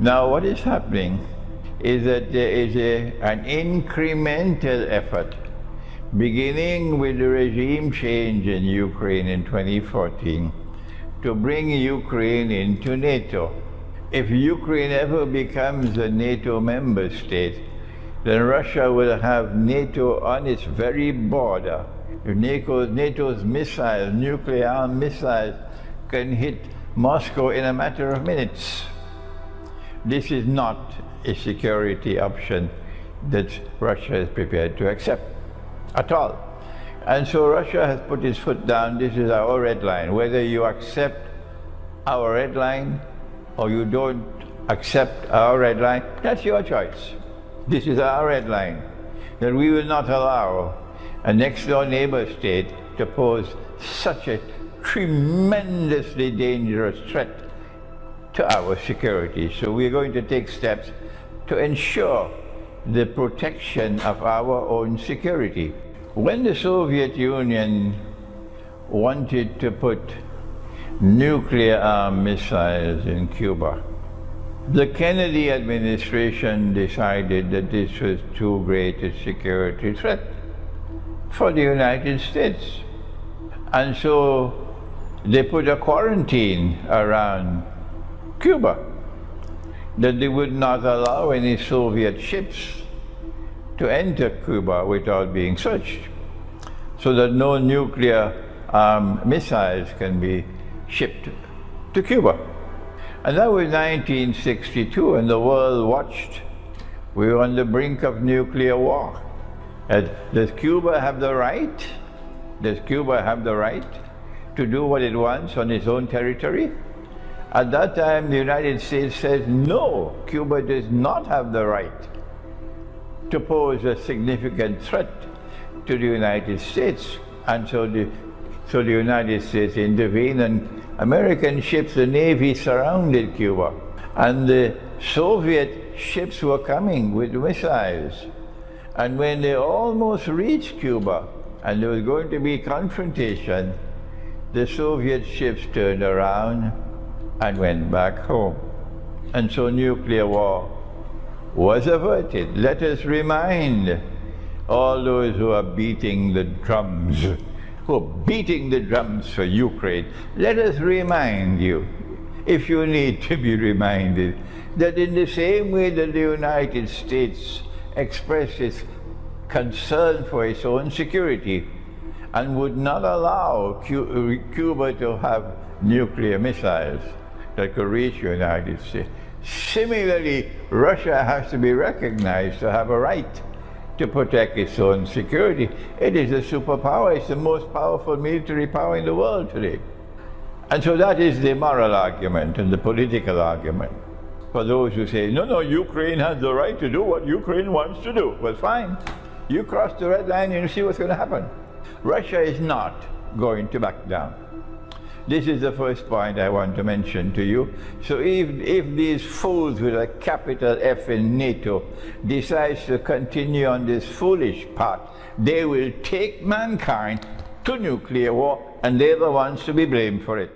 Now what is happening is that there is an incremental effort, beginning with the regime change in Ukraine in 2014, to bring Ukraine into NATO. If Ukraine ever becomes a NATO member state, then Russia will have NATO on its very border. If NATO's missiles, nuclear missiles, can hit Moscow in a matter of minutes. This is not a security option that Russia is prepared to accept at all. And so Russia has put its foot down. This is our red line. Whether you accept our red line or you don't accept our red line, that's your choice. This is our red line, that we will not allow a next-door neighbor state to pose such a tremendously dangerous threat to our security. So we're going to take steps to ensure the protection of our own security. When the Soviet Union wanted to put nuclear-armed missiles in Cuba, the Kennedy administration decided that this was too great a security threat for the United States. And so they put a quarantine around Cuba, that they would not allow any Soviet ships to enter Cuba without being searched, so that no nuclear missiles can be shipped to Cuba. And that was 1962, and the world watched. We were on the brink of nuclear war. Does Cuba have the right? Does Cuba have the right to do what it wants on its own territory? At that time, the United States says, no, Cuba does not have the right to pose a significant threat to the United States. And so the United States intervened, and American ships, the Navy, surrounded Cuba. And the Soviet ships were coming with missiles. And when they almost reached Cuba, and there was going to be confrontation, the Soviet ships turned around and went back home. And so nuclear war was averted. Let us remind all those who are beating the drums, for Ukraine, let us remind you, if you need to be reminded, that in the same way that the United States expressed its concern for its own security and would not allow Cuba to have nuclear missiles that could reach the United States, similarly, Russia has to be recognized to have a right to protect its own security. It is a superpower. It's the most powerful military power in the world today. And so that is the moral argument and the political argument for those who say, no, Ukraine has the right to do what Ukraine wants to do. Well, fine. You cross the red line and you see what's going to happen. Russia is not going to back down. This is the first point I want to mention to you. So if these fools with a capital F in NATO decides to continue on this foolish path, they will take mankind to nuclear war, and they're the ones to be blamed for it.